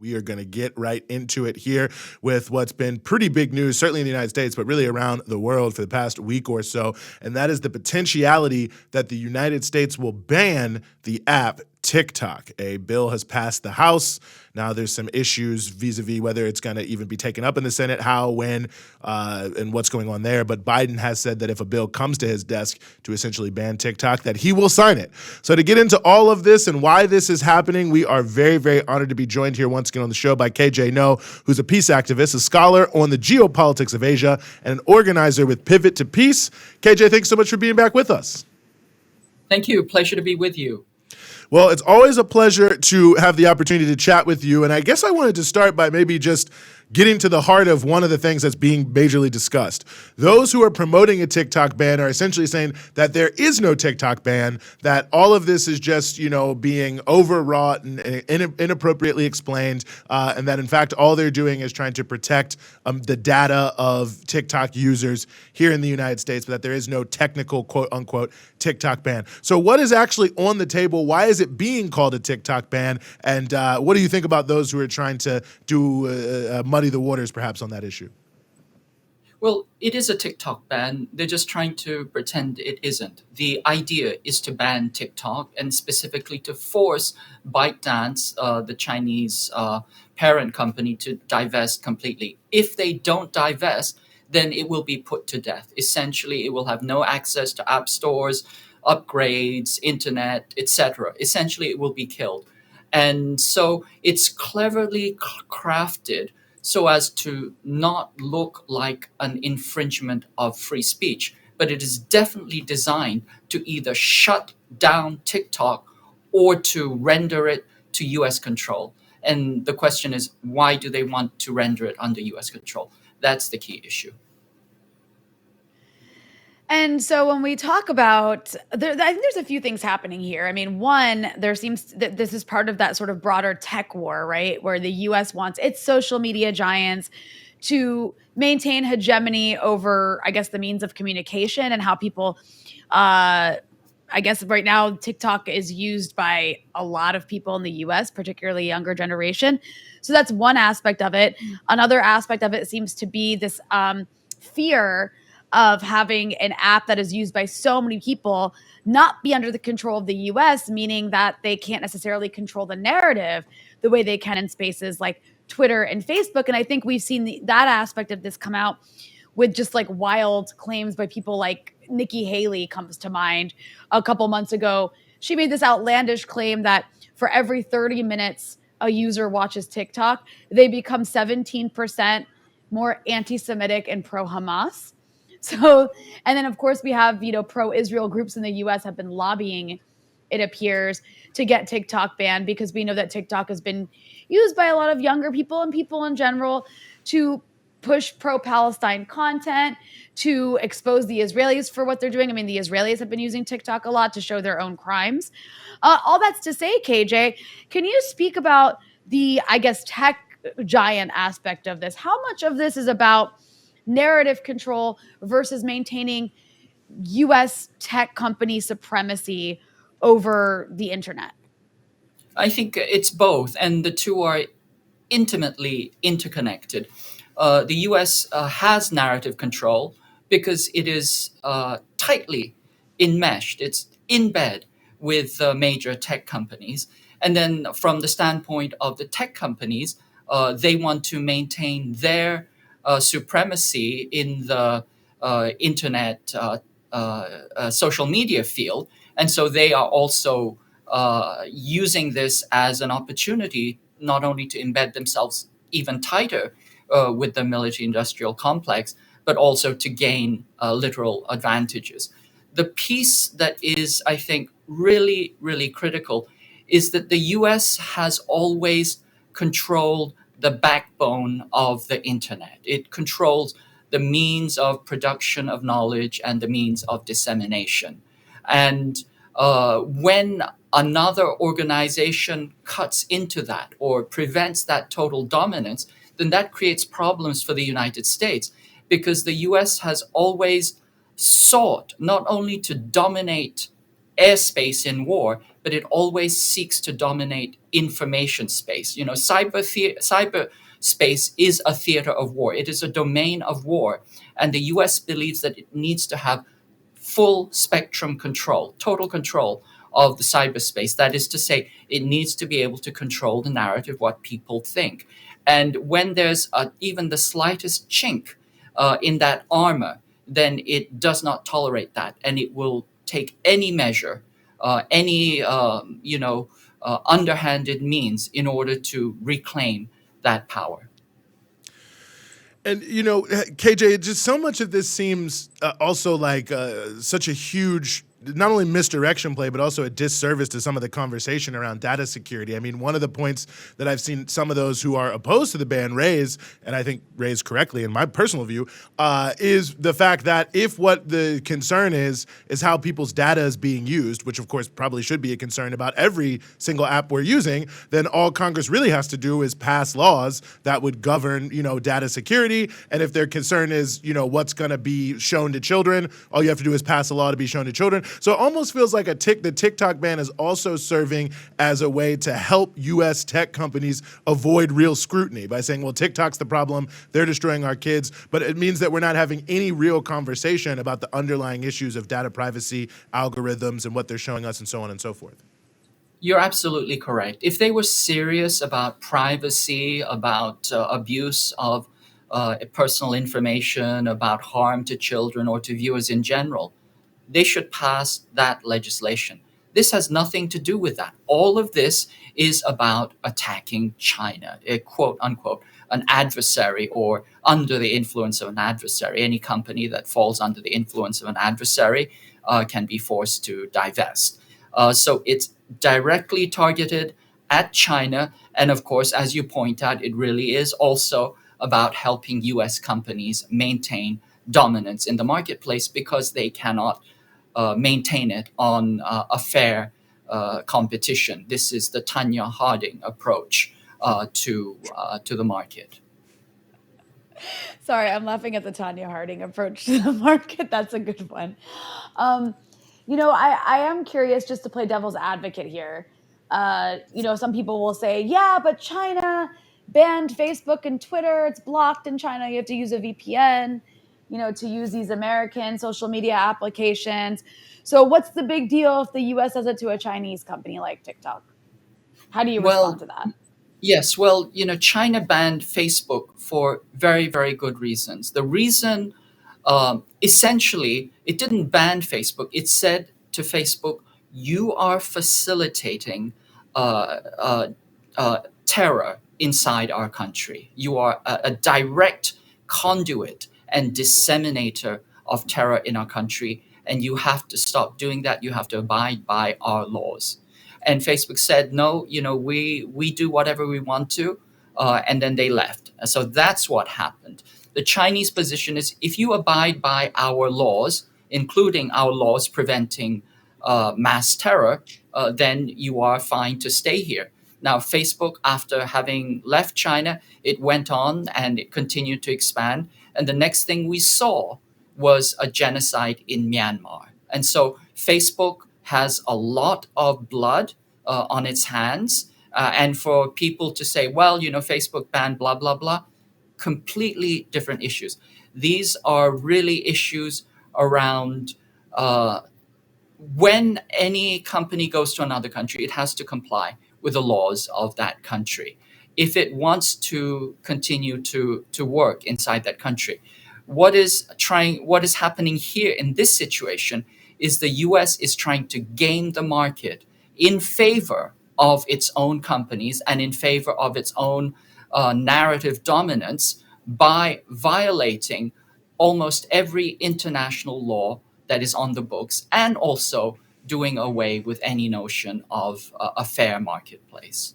We are going to get right into it here with what's been pretty big news, certainly in the United States, but really around the world for the past week or so. And that is the potentiality that the United States will ban the app TikTok. A bill has passed the House. Now there's some issues vis-a-vis whether it's going to even be taken up in the Senate, how, when, and what's going on there. But Biden has said that if a bill comes to his desk to essentially ban TikTok, that he will sign it. So to get into all of this and why this is happening, we are very, very honored to be joined here once again on the show by KJ No, who's a peace activist, a scholar on the geopolitics of Asia, and an organizer with Pivot to Peace. KJ, thanks so much for being back with us. Thank you. Pleasure to be with you. Well, it's always a pleasure to have the opportunity to chat with you. And I guess I wanted to start by maybe just getting to the heart of one of the things that's being majorly discussed. Those who are promoting a TikTok ban are essentially saying that there is no TikTok ban, that all of this is just, being overwrought and inappropriately explained, and that in fact all they're doing is trying to protect the data of TikTok users here in the United States, but that there is no technical quote unquote TikTok ban. So what is actually on the table? Why is it being called a TikTok ban? And what do you think about those who are trying to do muddy the waters perhaps on that issue? Well, it is a TikTok ban. They're just trying to pretend it isn't. The idea is to ban TikTok and specifically to force ByteDance, the Chinese parent company, to divest completely. If they don't divest, then it will be put to death. Essentially, it will have no access to app stores, upgrades, internet, etc. Essentially, it will be killed. And so it's cleverly crafted so as to not look like an infringement of free speech. But it is definitely designed to either shut down TikTok or to render it to US control. And the question is, why do they want to render it under US control? That's the key issue. And so when we talk about, I think there's a few things happening here. I mean, one, there seems that this is part of that sort of broader tech war, right? Where the US wants its social media giants to maintain hegemony over, I guess, the means of communication and how people, I guess right now, TikTok is used by a lot of people in the US, particularly younger generation. So that's one aspect of it. Another aspect of it seems to be this fear of having an app that is used by so many people not be under the control of the US, meaning that they can't necessarily control the narrative the way they can in spaces like Twitter and Facebook. And I think we've seen that aspect of this come out with just like wild claims by people like Nikki Haley comes to mind a couple months ago. She made this outlandish claim that for every 30 minutes a user watches TikTok, they become 17% more anti-Semitic and pro-Hamas. So, and then of course we have, pro-Israel groups in the US have been lobbying, it appears, to get TikTok banned because we know that TikTok has been used by a lot of younger people and people in general to push pro-Palestine content, to expose the Israelis for what they're doing. I mean, the Israelis have been using TikTok a lot to show their own crimes. All that's to say, KJ, can you speak about the, I guess, tech giant aspect of this? How much of this is about narrative control versus maintaining U.S. tech company supremacy over the internet? I think it's both, and the two are intimately interconnected. The US has narrative control because it is tightly enmeshed, it's in bed with major tech companies. And then from the standpoint of the tech companies, they want to maintain their supremacy in the internet social media field. And so they are also using this as an opportunity not only to embed themselves even tighter with the military-industrial complex, but also to gain literal advantages. The piece that is, I think, really, really critical is that the US has always controlled the backbone of the internet. It controls the means of production of knowledge and the means of dissemination. And when another organization cuts into that or prevents that total dominance, then that creates problems for the United States, because the US has always sought not only to dominate airspace in war, but it always seeks to dominate information space. Cyber space is a theater of war. It is a domain of war, and the U.S. believes that it needs to have full spectrum control, total control of the cyberspace. That is to say, it needs to be able to control the narrative, what people think. And when there's even the slightest chink in that armor, then it does not tolerate that, and it will take any measure, any underhanded means in order to reclaim that power. And KJ, just so much of this seems also like such a huge, not only misdirection play, but also a disservice to some of the conversation around data security. I mean, one of the points that I've seen some of those who are opposed to the ban raise, and I think raise correctly in my personal view, is the fact that if what the concern is how people's data is being used, which of course probably should be a concern about every single app we're using, then all Congress really has to do is pass laws that would govern, data security. And if their concern is, what's going to be shown to children, all you have to do is pass a law to be shown to children. So it almost feels like the TikTok ban is also serving as a way to help U.S. tech companies avoid real scrutiny by saying, well, TikTok's the problem, they're destroying our kids, but it means that we're not having any real conversation about the underlying issues of data privacy, algorithms, and what they're showing us, and so on and so forth. You're absolutely correct. If they were serious about privacy, about abuse of personal information, about harm to children or to viewers in general, they should pass that legislation. This has nothing to do with that. All of this is about attacking China, a quote unquote, an adversary or under the influence of an adversary. Any company that falls under the influence of an adversary can be forced to divest. So it's directly targeted at China. And of course, as you point out, it really is also about helping US companies maintain dominance in the marketplace because they cannot maintain it on a fair competition. This is the Tanya Harding approach to the market. Sorry, I'm laughing at the Tanya Harding approach to the market. That's a good one. I am curious, just to play devil's advocate here. Some people will say, yeah, but China banned Facebook and Twitter. It's blocked in China. You have to use a VPN, to use these American social media applications. So what's the big deal if the US does it to a Chinese company like TikTok? How do you respond to that? Yes, well, China banned Facebook for very, very good reasons. The reason, essentially, it didn't ban Facebook. It said to Facebook, you are facilitating terror inside our country. You are a direct conduit and disseminator of terror in our country, and you have to stop doing that. You have to abide by our laws. And Facebook said, no, we do whatever we want to, and then they left. So that's what happened. The Chinese position is, if you abide by our laws, including our laws preventing mass terror, then you are fine to stay here. Now, Facebook, after having left China, it went on and it continued to expand. And the next thing we saw was a genocide in Myanmar. And so Facebook has a lot of blood on its hands. And for people to say, well, Facebook banned blah, blah, blah, completely different issues. These are really issues around when any company goes to another country, it has to comply with the laws of that country if it wants to continue to work inside that country. What is happening here in this situation is the US is trying to game the market in favor of its own companies and in favor of its own narrative dominance by violating almost every international law that is on the books and also doing away with any notion of a fair marketplace.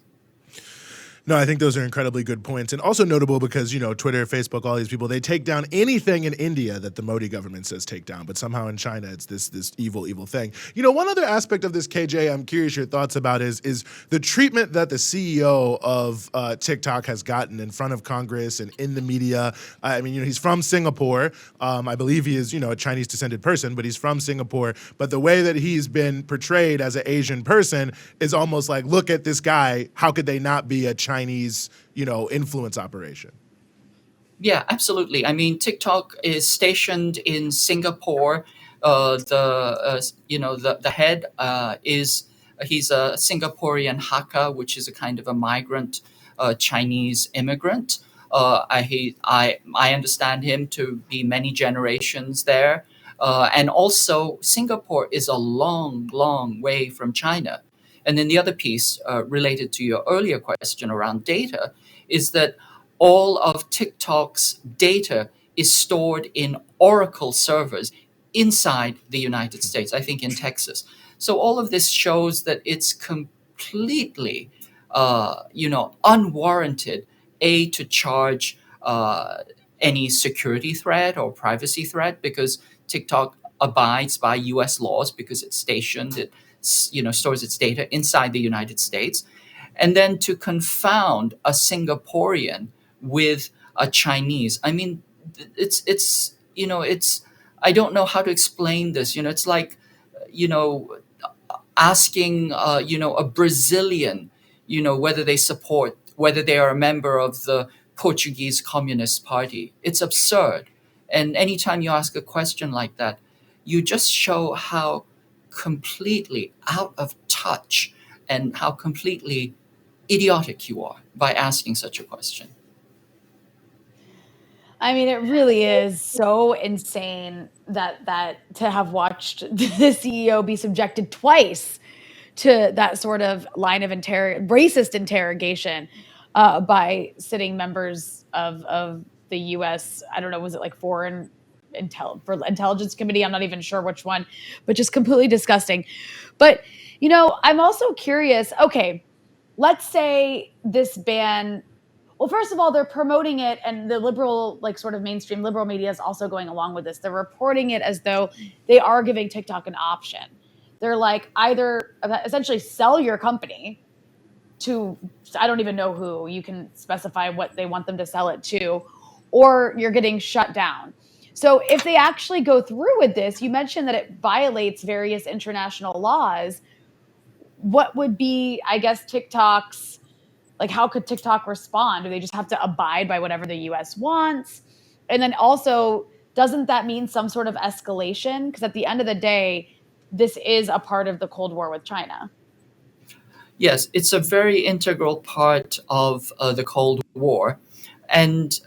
No, I think those are incredibly good points, and also notable because Twitter, Facebook, all these people, they take down anything in India that the Modi government says take down, but somehow in China it's this evil thing. One other aspect of this, KJ, I'm curious your thoughts about is the treatment that the CEO of TikTok has gotten in front of Congress and in the media. I mean, he's from Singapore. I believe he is a Chinese descended person, but he's from Singapore. But the way that he's been portrayed as an Asian person is almost like, look at this guy. How could they not be a Chinese, influence operation? Yeah, absolutely. I mean, TikTok is stationed in Singapore. The head is he's a Singaporean Hakka, which is a kind of a migrant Chinese immigrant. I understand him to be many generations there, and also Singapore is a long way from China. And then the other piece related to your earlier question around data is that all of TikTok's data is stored in Oracle servers inside the United States, I think in Texas. So all of this shows that it's completely, unwarranted, to charge any security threat or privacy threat, because TikTok abides by U.S. laws because it's stationed, stores its data inside the United States. And then to confound a Singaporean with a Chinese, I mean, it's I don't know how to explain this. It's like, asking a Brazilian, whether they are a member of the Portuguese Communist Party. It's absurd. And anytime you ask a question like that, you just show how completely out of touch and how completely idiotic you are by asking such a question. I mean, it really is so insane that to have watched the CEO be subjected twice to that sort of line of racist interrogation by sitting members of the U.S. I don't know, was it like foreign intelligence committee? I'm not even sure which one, but just completely disgusting. But I'm also curious. Okay, let's say this ban. Well, first of all, they're promoting it, and the liberal, sort of mainstream liberal media is also going along with this. They're reporting it as though they are giving TikTok an option. They're like, either essentially sell your company to, I don't even know who, you can specify what they want them to sell it to, or you're getting shut down. So if they actually go through with this, you mentioned that it violates various international laws. What would be, I guess, TikTok's, how could TikTok respond? Do they just have to abide by whatever the US wants? And then also, doesn't that mean some sort of escalation? Because at the end of the day, this is a part of the Cold War with China. Yes, it's a very integral part of the Cold War. And,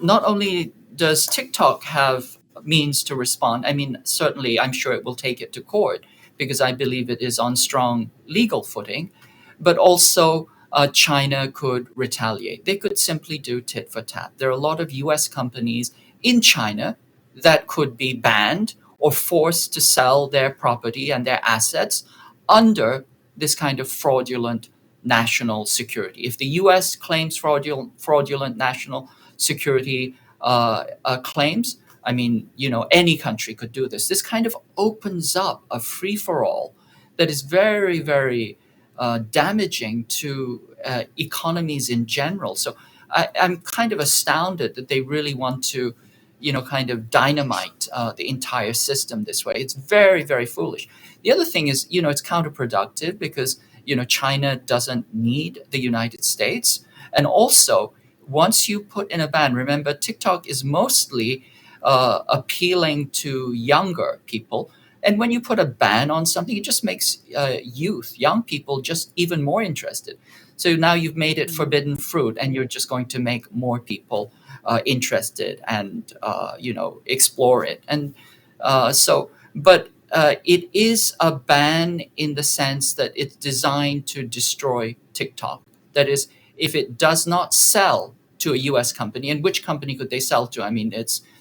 not only does TikTok have means to respond, I mean, certainly I'm sure it will take it to court because I believe it is on strong legal footing, but also China could retaliate. They could simply do tit for tat. There are a lot of US companies in China that could be banned or forced to sell their property and their assets under this kind of fraudulent national security. If the US claims fraudulent national security claims, I mean, any country could do this. This kind of opens up a free-for-all that is very, very damaging to economies in general. So I'm kind of astounded that they really want to, kind of dynamite the entire system this way. It's very, very foolish. The other thing is, it's counterproductive because, China doesn't need the United States. And also, once you put in a ban, remember, TikTok is mostly appealing to younger people. And when you put a ban on something, it just makes young people just even more interested. So now you've made it forbidden fruit, and you're just going to make more people interested and explore it. And it is a ban in the sense that it's designed to destroy TikTok. That is, if it does not sell to a U.S. company, and which company could they sell to? I mean,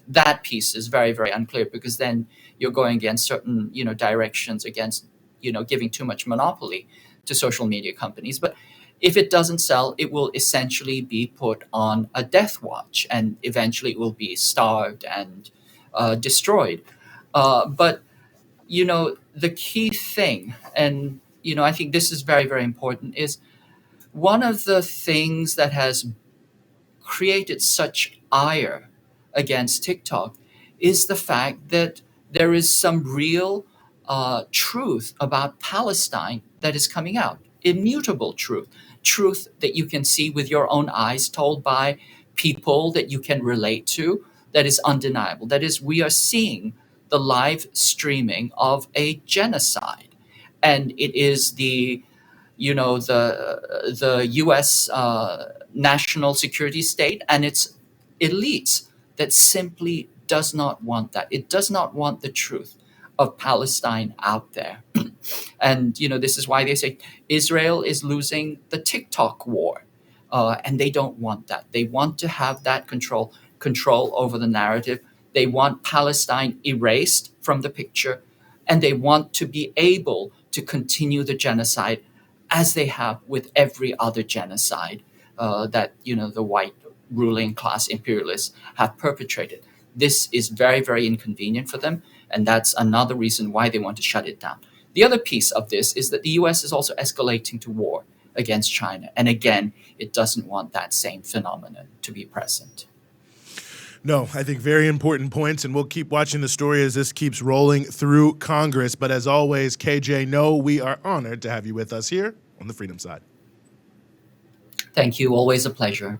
that piece is very, very unclear because then you're going against certain, directions against, giving too much monopoly to social media companies. But If it doesn't sell, it will essentially be put on a death watch, and eventually it will be starved and destroyed. But the key thing, and I think this is very, very important, is one of the things that has created such ire against TikTok is the fact that there is some real truth about Palestine that is coming out. Immutable truth. Truth that you can see with your own eyes, told by people that you can relate to, that is undeniable. That is, we are seeing the live streaming of a genocide. And it is the U.S. National security state and its elites that simply does not want that. It does not want the truth of Palestine out there. And this is why they say Israel is losing the TikTok war, and they don't want that. They want to have that control over the narrative. They want Palestine erased from the picture, and they want to be able to continue the genocide as they have with every other genocide that the white ruling class imperialists have perpetrated. This is very, very inconvenient for them, and that's another reason why they want to shut it down. The other piece of this is that the US is also escalating to war against China. And again, it doesn't want that same phenomenon to be present. No, I think very important points, and we'll keep watching the story as this keeps rolling through Congress. But as always, KJ, know we are honored to have you with us here on the Freedom Side. Thank you. Always a pleasure.